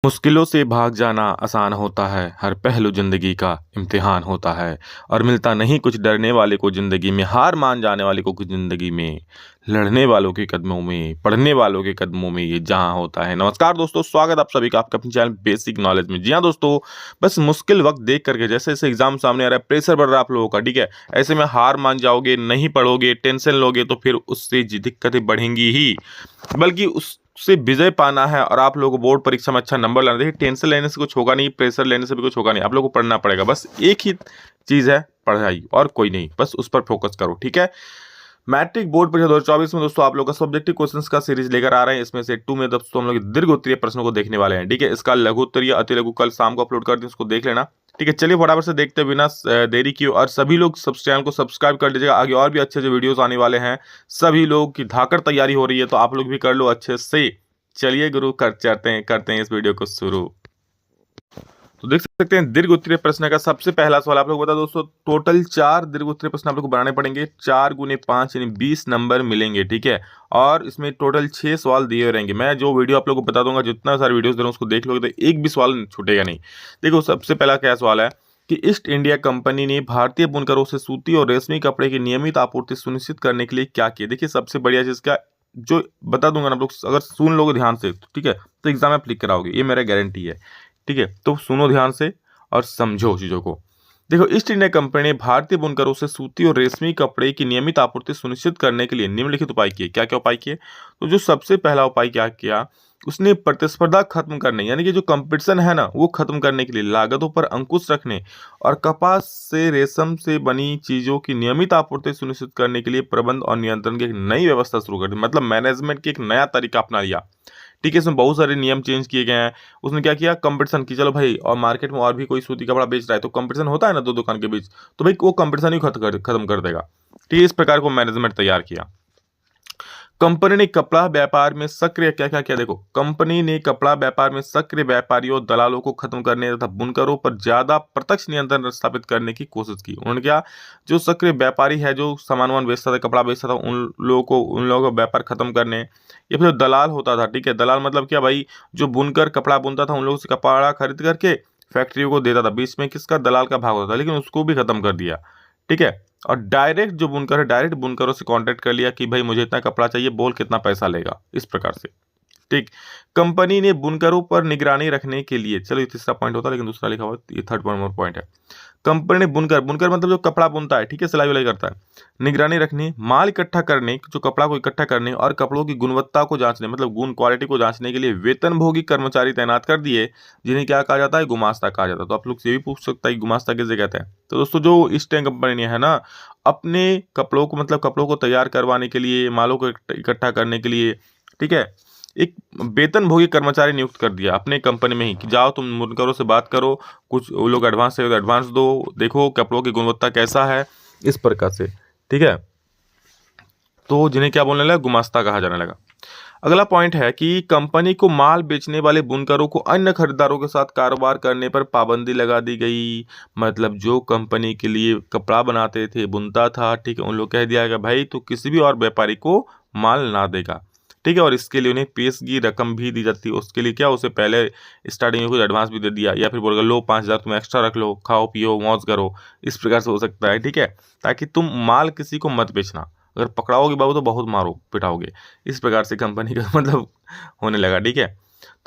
मुश्किलों से भाग जाना आसान होता है, हर पहलू ज़िंदगी का इम्तिहान होता है और मिलता नहीं कुछ डरने वाले को ज़िंदगी में, हार मान जाने वाले को कुछ ज़िंदगी में, लड़ने वालों के कदमों में, पढ़ने वालों के कदमों में ये जहाँ होता है। नमस्कार दोस्तों, स्वागत आप सभी का आपके अपने चैनल बेसिक नॉलेज में। जी हाँ दोस्तों, बस मुश्किल वक्त देख करके जैसे-जैसे एग्ज़ाम सामने आ रहा है, प्रेशर बढ़ रहा है आप लोगों का, ठीक है? ऐसे में हार मान जाओगे, नहीं पढ़ोगे, टेंशन लोगे तो फिर उससे जी दिक्कतें बढ़ेंगी ही। बल्कि उससे विजय पाना है और आप लोगों को बोर्ड परीक्षा में अच्छा नंबर लाना। देखिए, टेंशन लेने से कुछ होगा नहीं, प्रेशर लेने से भी कुछ होगा नहीं। आप लोगों को पढ़ना पड़ेगा। बस एक ही चीज़ है, पढ़ाई और कोई नहीं। बस उस पर फोकस करो, ठीक है? मैट्रिक बोर्ड परीक्षा 2024 में दोस्तों आप लोग का सब्जेक्टिव क्वेश्चंस का सीरीज लेकर आ रहे हैं। इसमें से 2 में दोस्तों हम लोग दीर्घ उत्तरीय प्रश्नों को देखने वाले हैं, ठीक है? इसका लघु उत्तरीय, अति लघु कल शाम को अपलोड कर दें, उसको देख लेना, ठीक है? चलिए फटाफट से देखते बिना देरी किए और सभी लोग चैनल को सब्सक्राइब कर लीजिएगा। आगे और भी अच्छे वीडियोस आने वाले हैं। सभी लोग की धाकड़ तैयारी हो रही है, तो आप लोग भी कर लो अच्छे से। चलिए गुरु करते हैं इस वीडियो को शुरू। तो देख सकते हैं दीर्घ उत्तरीय प्रश्न का सबसे पहला सवाल आप लोग बता दोस्तों। टोटल 4 दीर्घ उत्तरीय प्रश्न आप लोग को बनाने पड़ेंगे। 4 गुने 5 यानी 20 नंबर मिलेंगे, ठीक है? और इसमें टोटल 6 सवाल दिए रहेंगे। मैं जो वीडियो आप लोग को बता दूंगा, जितना सारे वीडियोस दे रहा हूं उसको देख लोगे तो एक भी सवाल छूटेगा नहीं। देखो सबसे पहला क्या सवाल है कि ईस्ट इंडिया कंपनी ने भारतीय बुनकरों से सूती और रेशमी कपड़े की नियमित आपूर्ति सुनिश्चित करने के लिए क्या किया। देखिए सबसे बढ़िया चीज क्या, जो बता दूंगा ना आप लोग, अगर सुन लोगे ध्यान से तो ठीक है, तो एग्जाम में आप क्लिक कराओगे, ये मेरा गारंटी है, ठीक है? तो सुनो ध्यान से और समझो चीजों को। देखो, ईस्ट इंडिया कंपनी ने भारतीय बुनकरों से सूती और रेशमी कपड़े की नियमित आपूर्ति सुनिश्चित करने के लिए निम्नलिखित उपाय किए। क्या क्या उपाय किए? तो जो सबसे पहला उपाय क्या किया, उसने प्रतिस्पर्धा खत्म करने, यानी कि जो कंपटीशन है ना, वो खत्म करने के लिए लागतों पर अंकुश रखने और कपास से रेशम से बनी चीजों की नियमित आपूर्ति सुनिश्चित करने के लिए प्रबंध और नियंत्रण की एक नई व्यवस्था शुरू कर दी। मतलब मैनेजमेंट की एक नया तरीका अपना लिया, ठीक है? इसमें बहुत सारे नियम चेंज किए गए हैं। उसने क्या किया, कंपटीशन की, चलो भाई और मार्केट में और भी कोई सूती कपड़ा बेच रहा है तो कंपटीशन होता है ना दो दुकान के बीच, तो भाई वो कंपटीशन ही खत्म कर देगा, ठीक है? इस प्रकार को मैनेजमेंट तैयार किया। कंपनी ने कपड़ा व्यापार में सक्रिय क्या क्या किया, देखो कंपनी ने कपड़ा व्यापार में सक्रिय व्यापारियों और दलालों को खत्म करने तथा बुनकरों पर ज्यादा प्रत्यक्ष नियंत्रण स्थापित करने की कोशिश की। उन्होंने क्या, जो सक्रिय व्यापारी है, जो सामान वामान बेचता था, कपड़ा बेचता था, उन लोगों का व्यापार खत्म करने, या फिर जो दलाल होता था, ठीक है? दलाल मतलब क्या भाई, जो बुनकर कपड़ा बुनता था उन लोगों से कपड़ा खरीद करके फैक्ट्रियों को देता था, बीच में किसका, दलाल का भाग होता था, लेकिन उसको भी खत्म कर दिया, ठीक है? और डायरेक्ट जो बुनकर है, डायरेक्ट बुनकरों से कांटेक्ट कर लिया कि भाई मुझे इतना कपड़ा चाहिए, बोल कितना पैसा लेगा, इस प्रकार से, ठीक। कंपनी ने बुनकरों पर निगरानी रखने के लिए, चलो ये तीसरा पॉइंट होता है लेकिन दूसरा लिखा हुआ है, ये थर्ड पॉइंट है। कंपनी ने बुनकर, बुनकर मतलब जो कपड़ा बुनता है, ठीक है, सिलाई विलाई करता है, निगरानी रखने, माल इकट्ठा करने, जो कपड़ा को इकट्ठा करने और कपड़ों की गुणवत्ता को जांचने, मतलब गुण क्वालिटी को जांचने के लिए वेतनभोगी कर्मचारी तैनात कर दिए, जिन्हें क्या कहा जाता है, गुमास्ता कहा जाता है। तो आप लोग से भी पूछ सकता है कि गुमास्ता किसे कहते हैं। तो दोस्तों जो ईस्ट इंडिया कंपनी ने है ना, अपने कपड़ों को, मतलब कपड़ों को तैयार करवाने के लिए, मालों को इकट्ठा करने के लिए, ठीक है, एक वेतनभोगी कर्मचारी नियुक्त कर दिया अपने कंपनी में ही कि जाओ तुम बुनकरों से बात करो, कुछ वो लोग एडवांस है तो एडवांस दो, देखो कपड़ों की गुणवत्ता कैसा है, इस प्रकार से, ठीक है? तो जिन्हें क्या बोलने लगा, गुमास्ता कहा जाने लगा। अगला पॉइंट है कि कंपनी को माल बेचने वाले बुनकरों को अन्य खरीदारों के साथ कारोबार करने पर पाबंदी लगा दी गई। मतलब जो कंपनी के लिए कपड़ा बनाते थे, बुनता था, ठीक है, उन लोग कह दिया गया भाई तो किसी भी और व्यापारी को माल ना देगा, ठीक है? और इसके लिए उन्हें पेशगी रकम भी दी जाती है। उसके लिए क्या, उसे पहले स्टार्टिंग में कुछ एडवांस भी दे दिया, या फिर बोलेगा लो 5,000 तुम एक्स्ट्रा रख लो, खाओ पियो मौज करो, इस प्रकार से हो सकता है, ठीक है? ताकि तुम माल किसी को मत बेचना, अगर पकड़ाओगे बाबू तो बहुत मारो पिटाओगे, इस प्रकार से कंपनी का मतलब होने लगा, ठीक है?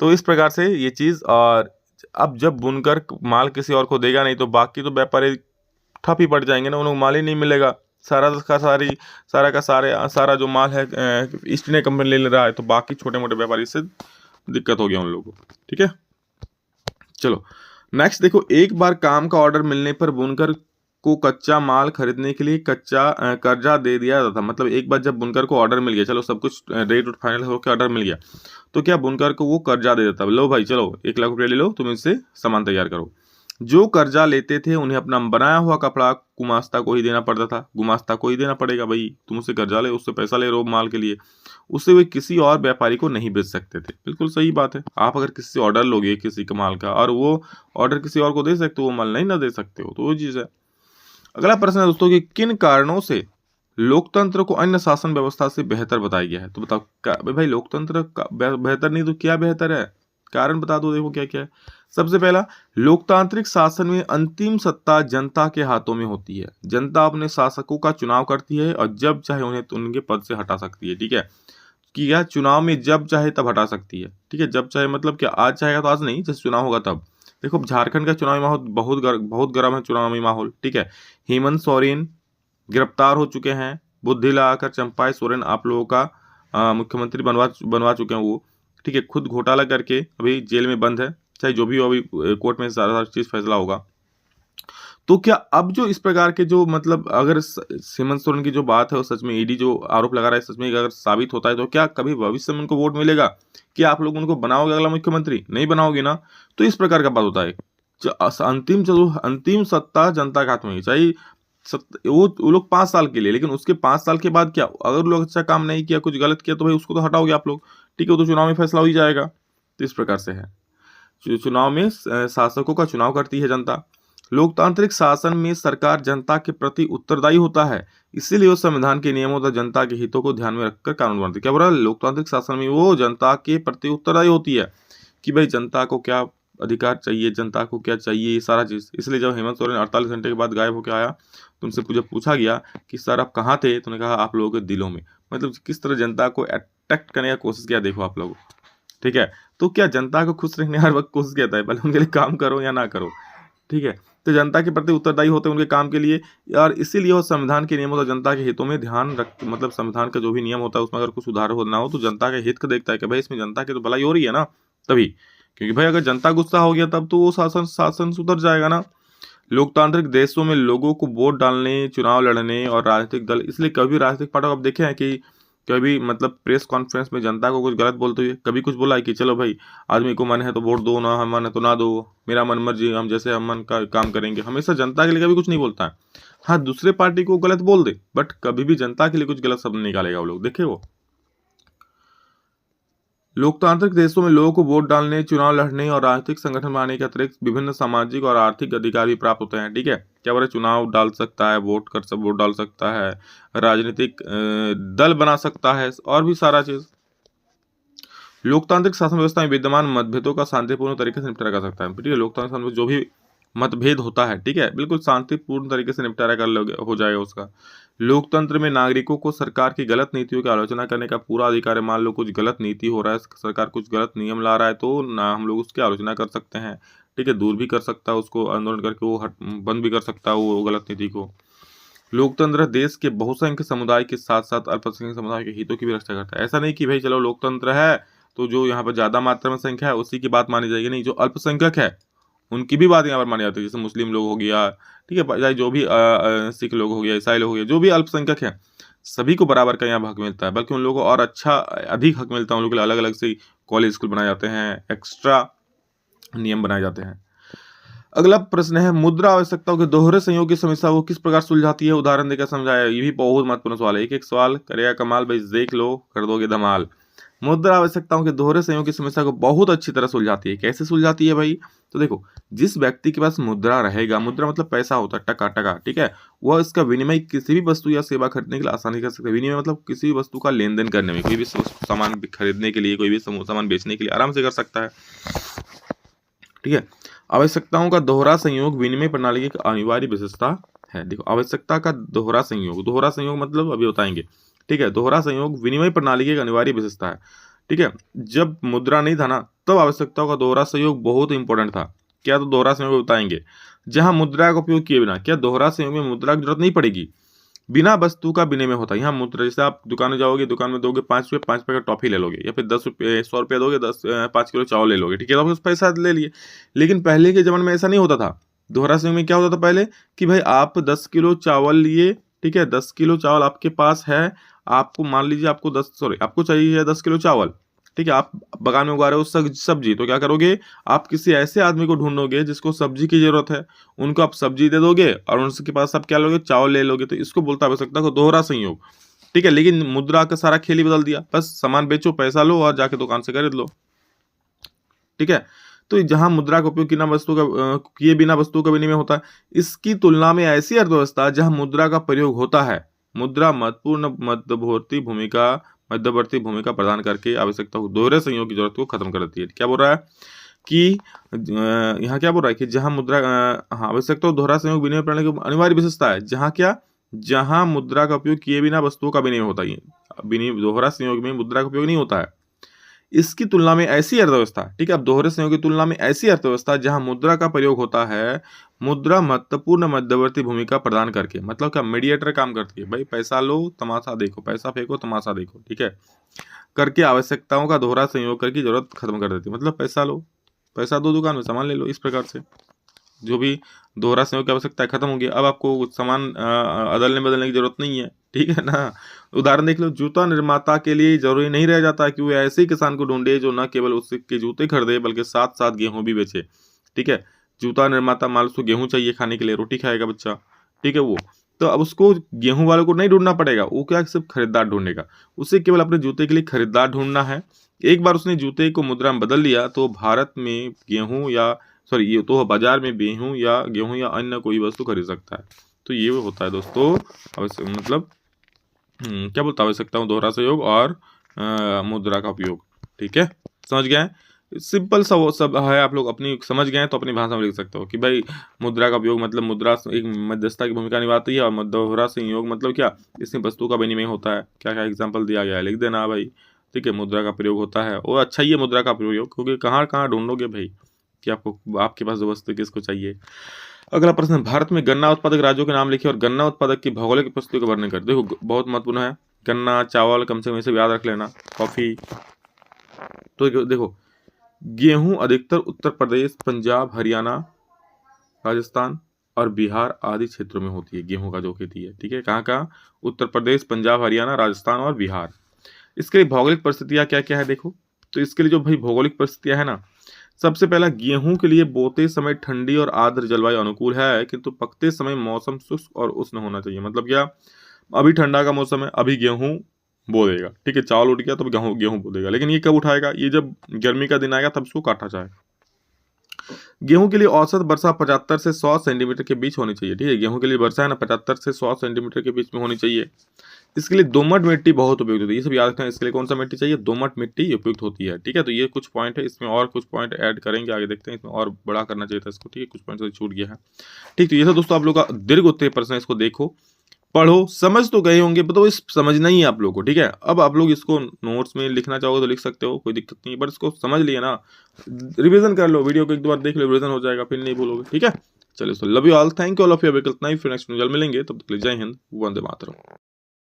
तो इस प्रकार से ये चीज़। और अब जब बुनकर माल किसी और को देगा नहीं तो बाकी तो व्यापारी ठप ही पड़ जाएंगे ना, उन्हें माल ही नहीं मिलेगा। सारा जो माल है ईस्ट इंडिया कंपनी ले रहा है, तो बाकी छोटे मोटे व्यापारी से दिक्कत हो गया उन लोगों को, ठीक है? चलो नेक्स्ट देखो, एक बार काम का ऑर्डर मिलने पर बुनकर को कच्चा माल खरीदने के लिए कर्जा दे दिया जाता था। मतलब एक बार जब बुनकर को ऑर्डर मिल गया, चलो सब कुछ रेट फाइनल होकर ऑर्डर मिल गया, तो क्या बुनकर को वो कर्जा दे देता, लो भाई चलो 1 लाख रुपये ले लो, तुम इससे सामान तैयार करो। जो कर्जा लेते थे उन्हें अपना बनाया हुआ कपड़ा गुमास्ता को ही देना पड़ता था। गुमास्ता को ही देना पड़ेगा भाई, तुम उससे कर्जा ले, उससे पैसा ले रहे हो माल के लिए, उससे वे किसी और व्यापारी को नहीं बेच सकते थे। बिल्कुल सही बात है। आप अगर किसी से ऑर्डर लोगे किसी का माल का और वो ऑर्डर किसी और को दे सकते हो, वो माल नहीं ना दे सकते हो, तो वो चीज़ है। अगला प्रश्न है दोस्तों कि किन कारणों से लोकतंत्र को अन्य शासन व्यवस्था से बेहतर बताया गया है। तो बताओ भाई लोकतंत्र बेहतर नहीं तो क्या बेहतर है? कारण बता दो, देखो क्या क्या है। सबसे पहला, लोकतांत्रिक शासन में अंतिम सत्ता जनता के हाथों में होती है। जनता अपने शासकों का चुनाव करती है और जब चाहे उन्हें उनके पद से हटा सकती है। ठीक है, कि यह चुनाव में जब चाहे तब हटा सकती है। ठीक है, जब चाहे मतलब क्या, आज चाहेगा तो आज नहीं, जब चुनाव होगा तब। देखो झारखंड का चुनावी माहौल बहुत गर्म है, चुनावी माहौल। ठीक है, हेमंत सोरेन गिरफ्तार हो चुके हैं, बुद्धि लगाकर चंपाई सोरेन आप लोगों का मुख्यमंत्री बनवा बनवा चुके हैं वो। ठीक है, खुद घोटाला करके अभी जेल में बंद है, चाहे जो भी हो, अभी कोर्ट में सारा चीज फैसला होगा। तो क्या अब जो इस प्रकार के जो मतलब अगर हेमंत सोरेन की जो बात है वो सच में, ईडी जो आरोप लगा रहा है सच में अगर साबित होता है, तो क्या कभी भविष्य में उनको वोट मिलेगा? कि आप लोग उनको बनाओगे अगला मुख्यमंत्री? नहीं बनाओगे ना। तो इस प्रकार का बात होता है। जो अंतिम सत्ता जनता के हाथ में है, चाहे वो लोग 5 साल के लिए, लेकिन उसके 5 साल के बाद क्या, अगर लोग अच्छा काम नहीं किया, कुछ गलत किया, तो भाई उसको तो हटाओगे आप लोग। ठीक है, वो तो चुनाव में फैसला हो ही जाएगा। तो इस प्रकार से है, चुनाव में शासकों का चुनाव करती है जनता। लोकतांत्रिक शासन में सरकार जनता के प्रति उत्तरदायी होता है, इसीलिए वो संविधान के नियमों तथा जनता के हितों को ध्यान में रखकर कानून बनाती है। क्या बोल रहा है? लोकतांत्रिक शासन में वो जनता के प्रति उत्तरदायी होती है कि भाई जनता को क्या अधिकार चाहिए, जनता को क्या चाहिए, ये सारा चीज। इसलिए जब हेमंत सोरेन 48 घंटे के बाद गायब होकर आया, तो उनसे पूछा गया कि सर आप कहाँ थे, तो उन्होंने कहा आप लोगों के दिलों में। मतलब किस तरह जनता को अट्रैक्ट करने का कोशिश किया, देखो आप लोग। ठीक है, तो क्या जनता को खुश रखने हर वक्त कोशिश किया था, भले उनके लिए काम करो या ना करो। ठीक है, तो जनता के प्रति उत्तरदायी होते हैं उनके काम के लिए, और इसीलिए वो संविधान के नियमों और जनता के हितों में ध्यान रख, मतलब संविधान का जो भी नियम होता है उसमें अगर कुछ सुधार होना हो तो जनता के हित को देखता है कि भाई इसमें जनता की तो भलाई हो रही है ना, तभी। क्योंकि भाई अगर जनता गुस्सा हो गया तब तो वो शासन शासन सुधर जाएगा ना। लोकतांत्रिक देशों में लोगों को वोट डालने, चुनाव लड़ने और राजनीतिक दल, इसलिए कभी राजनीतिक पार्टी आप देखे हैं कि कभी मतलब प्रेस कॉन्फ्रेंस में जनता को कुछ गलत बोलते हुए कभी कुछ बोला है कि चलो भाई आदमी को मन है तो वोट दो, ना हम मन है तो ना दो, मेरा मन मर्जी, हम जैसे हम मन का काम करेंगे। हमेशा जनता के लिए कभी कुछ नहीं बोलता है। हाँ, दूसरे पार्टी को गलत बोल दे, बट कभी भी जनता के लिए कुछ गलत शब्द नहीं निकालेगा वो लोग, देखे वो। लोकतांत्रिक देशों में लोगों को वोट डालने, चुनाव लड़ने और राजनीतिक संगठन बनाने के अतिरिक्त विभिन्न सामाजिक और आर्थिक अधिकार भी प्राप्त होते हैं। ठीक है, क्या बोले, चुनाव डाल सकता है, वोट डाल सकता है, राजनीतिक दल बना सकता है, और भी सारा चीज। लोकतांत्रिक शासन व्यवस्था में विद्यमान मतभेदों का शांतिपूर्ण तरीके से निपटारा कर सकता है। ठीक है, लोकतांत्रिक शासन में जो भी मतभेद होता है, ठीक है, बिल्कुल शांतिपूर्ण तरीके से निपटारा हो जाएगा उसका। लोकतंत्र में नागरिकों को सरकार की गलत नीतियों की आलोचना करने का पूरा अधिकार है। मान लो कुछ गलत नीति हो रहा है, सरकार कुछ गलत नियम ला रहा है, तो ना हम लोग उसकी आलोचना कर सकते हैं। ठीक है, दूर भी कर सकता है उसको, आंदोलन करके वो बंद भी कर सकता है वो गलत नीति को। लोकतंत्र देश के बहुसंख्यक समुदाय के साथ साथ अल्पसंख्यक समुदाय के हितों की भी रक्षा करता है। ऐसा नहीं कि भाई चलो लोकतंत्र है तो जो यहाँ पर ज्यादा मात्रा में संख्या है उसी की बात मानी जाएगी, नहीं, जो अल्पसंख्यक है उनकी भी बात यहाँ पर मानी जाती है। जैसे मुस्लिम लोग हो गया, ठीक है, चाहे जो भी सिख लोग हो गया, ईसाई लोग हो गया, जो भी अल्पसंख्यक है सभी को बराबर का यहाँ हक मिलता है। बल्कि उन लोगों को और अच्छा अधिक हक मिलता है। उन लोगों के लिए अलग अलग से कॉलेज स्कूल बनाए जाते हैं, एक्स्ट्रा नियम बनाए जाते हैं। अगला प्रश्न है, मुद्रा आवश्यकताओं के दोहरे संयोग की समस्या को किस प्रकार सुलझाती है, उदाहरण देकर समझाया। ये भी बहुत महत्वपूर्ण सवाल है, एक एक सवाल करेगा कमाल भाई, देख लो कर दोगे धमाल। मुद्रा आवश्यकताओं के दोहरे संयोग की समस्या को बहुत अच्छी तरह सुलझाती है। कैसे सुलझाती है भाई? तो देखो, जिस व्यक्ति के पास मुद्रा रहेगा, मुद्रा मतलब पैसा होता है, टका टका, ठीक है, वह इसका विनिमय किसी भी वस्तु या सेवा खरीदने के लिए आसानी कर सकता है। विनिमय मतलब किसी भी वस्तु का लेन देन करने में, कोई भी सामान खरीदने के लिए, कोई भी सामान बेचने के लिए आराम से कर सकता है। ठीक है, आवश्यकताओं का दोहरा संयोग विनिमय प्रणाली की एक अनिवार्य विशेषता है। देखो, आवश्यकता का दोहरा संयोग मतलब अभी बताएंगे। ठीक है, दोहरा संयोग विनिमय प्रणाली की एक अनिवार्य विशेषता है। ठीक है, जब मुद्रा नहीं था ना, तब आवश्यकताओं का दोहरा संयोग बहुत इंपॉर्टेंट था। क्या? तो दोहरा संयोग बताएंगे। जहां मुद्रा का उपयोग किए बिना, क्या दोहरा संयोग में मुद्रा की जरूरत नहीं पड़ेगी, बिना वस्तु का विनिमय होता है। यहाँ मुद्रा, जैसे आप दुकान में जाओगे, दुकान में दोगे 5 रुपये, 5 रुपये का टॉफी ले लोगे, या फिर 10 रुपये 100 रुपये दोगे, 5 किलो चावल ले लोगे। ठीक है, तो आपके पैसा ले लिए। लेकिन पहले के जमाने में ऐसा नहीं होता था। दोहरा संयोग में क्या होता था पहले, कि भाई आप 10 किलो चावल लिए, ठीक है, 10 किलो चावल आपके पास है, आपको मान लीजिए आपको चाहिए 10 किलो चावल। ठीक है, आप बगान में उगा रहे हो सब्जी, तो क्या करोगे, आप किसी ऐसे आदमी को ढूंढोगे जिसको सब्जी की जरूरत है, उनको आप सब्जी दे दोगे और उनके पास आप क्या लोगे, चावल ले लोगे। तो इसको बोलता है आवश्यकता को दोहरा संयोग। ठीक है, लेकिन मुद्रा का सारा खेल ही बदल दिया, बस सामान बेचो, पैसा लो और जाके दुकान से खरीद लो। ठीक है, तो जहां मुद्रा का उपयोग किए बिना वस्तु का विनिमय होता है, इसकी तुलना में ऐसी अर्थव्यवस्था जहां मुद्रा का प्रयोग होता है, मुद्रा महत्वपूर्ण मध्यवर्ती भूमिका मध्यवर्ती भूमिका प्रदान करके आवश्यकता को दोहरे संयोग की जरूरत को खत्म कर देती है। क्या बोल रहा है कि यहाँ क्या बोल रहा है कि जहां मुद्रा आवश्यकता को दोहरा संयोग विनिमय प्रणाली की अनिवार्य विशेषता है, जहां क्या, जहां मुद्रा का उपयोग किए बिना वस्तुओं का विनिमय होता है। दोहरा संयोग में मुद्रा का उपयोग नहीं होता है। इसकी तुलना में ऐसी अर्थव्यवस्था, ठीक है, अब दोहरे संयोग की तुलना में ऐसी अर्थव्यवस्था जहां मुद्रा का प्रयोग होता है, मुद्रा महत्वपूर्ण मध्यवर्ती भूमिका प्रदान करके, मतलब क्या, मीडिएटर काम करती है। भाई पैसा लो तमाशा देखो, पैसा फेंको तमाशा देखो, ठीक है, करके आवश्यकताओं का दोहरा संयोग करके जरूरत खत्म कर देती है। मतलब पैसा लो, पैसा दो, दुकान में सामान ले लो, इस प्रकार से जो भी दोहरा संयोग की आवश्यकता खत्म होगी। अब आपको सामान अदलने बदलने की जरूरत नहीं है, ठीक है ना। उदाहरण देख लो, जूता निर्माता के लिए जरूरी नहीं रह जाता कि वो ऐसे ही किसान को ढूंढे जो न केवल उसके जूते खरीदे बल्कि साथ साथ गेहूं भी बेचे, ठीक है। जूता निर्माता मान लो उसको गेहूं चाहिए खाने के लिए, रोटी खाएगा बच्चा, ठीक है, वो तो अब उसको गेहूं वालों को नहीं ढूंढना पड़ेगा, वो क्या सिर्फ खरीदार ढूंढेगा। उसे केवल अपने जूते के लिए खरीदार ढूंढना है। एक बार उसने जूते को मुद्रा में बदल लिया तो भारत में गेहूं या सॉरी ये तो बाजार में गेहूं या अन्य कोई वस्तु खरीद सकता है। तो ये होता है दोस्तों मतलब क्या बोलता है, आवश्यकताओं दोहरा सहयोग और मुद्रा का उपयोग, ठीक है, समझ गए। सिंपल सा वो सब है, आप लोग अपनी समझ गए तो अपनी भाषा में लिख सकते हो कि भाई मुद्रा का उपयोग मतलब मुद्रा एक मध्यस्थता की भूमिका निभाती है, और दोहरा संयोग मतलब क्या, इसमें वस्तु का विनिमय होता है। क्या क्या एग्जाम्पल दिया गया है लिख देना भाई, ठीक है। मुद्रा का प्रयोग होता है, और अच्छा ही है मुद्रा का प्रयोग, क्योंकि कहाँ कहाँ ढूंढोगे भाई कि आपको आपके पास जो वस्तु किसको चाहिए। अगला प्रश्न, भारत में गन्ना उत्पादक राज्यों के नाम लिखिए और गन्ना उत्पादक की भौगोलिक परिस्थितियों का वर्णन कर। देखो बहुत महत्वपूर्ण है, गन्ना, चावल, कम से कम इसे याद रख लेना, कॉफी। तो देखो गेहूं अधिकतर उत्तर प्रदेश, पंजाब, हरियाणा, राजस्थान और बिहार आदि क्षेत्रों में होती है। गेहूं का जो खेती है, ठीक है, कहाँ कहाँ, उत्तर प्रदेश, पंजाब, हरियाणा, राजस्थान और बिहार। इसके लिए भौगोलिक परिस्थितियां क्या क्या है देखो। तो इसके लिए जो भाई भौगोलिक परिस्थितियां है ना, सबसे पहला गेहूं के लिए बोते समय ठंडी और आर्द्र जलवायु अनुकूल है, किंतु पकते समय मौसम शुष्क और उष्ण होना चाहिए। मतलब क्या, अभी ठंडा का मौसम है, अभी गेहूं बो देगा, ठीक है, चावल उठ गया तो गेहूं बो देगा, लेकिन ये कब उठाएगा, ये जब गर्मी का दिन आएगा तब इसको काटा जाए। गेहूं के लिए औसत वर्षा 75 से 100 सेंटीमीटर के बीच होनी चाहिए, ठीक है, गेहूं के लिए वर्षा है ना 75 से 100 सेंटीमीटर के बीच में होनी चाहिए। इसके लिए दोमट मिट्टी बहुत उपयुक्त होती है, ये सब याद रखना। इसके लिए कौन सा मिट्टी चाहिए, दोमट मिट्टी उपयुक्त होती है, ठीक है। तो ये कुछ पॉइंट है, इसमें और कुछ पॉइंट ऐड करेंगे, आगे देखते हैं, इसमें और बड़ा करना चाहिए था इसको, ठीक है, कुछ पॉइंट छूट गया है, ठीक। तो ये था दोस्तों आप लोग का दीर्घ उत्तरीय प्रश्न, इसको देखो, पढ़ो, समझ तो गए होंगे, तो इस समझना ही है आप लोग को, ठीक है। अब आप लोग इसको नोट्स में लिखना चाहोगे तो लिख सकते हो, कोई दिक्कत नहीं है, बट इसको समझ लिए ना, रिवीजन कर लो, वीडियो को एक दो बार देख लो, रिवीजन हो जाएगा, फिर नहीं भूलोगे, ठीक है। चलिए, so love you all, thank you all of you, फिर नेक्स्ट वीडियो मिलेंगे, तब तक के लिए जय हिंद, वंदे मातरम।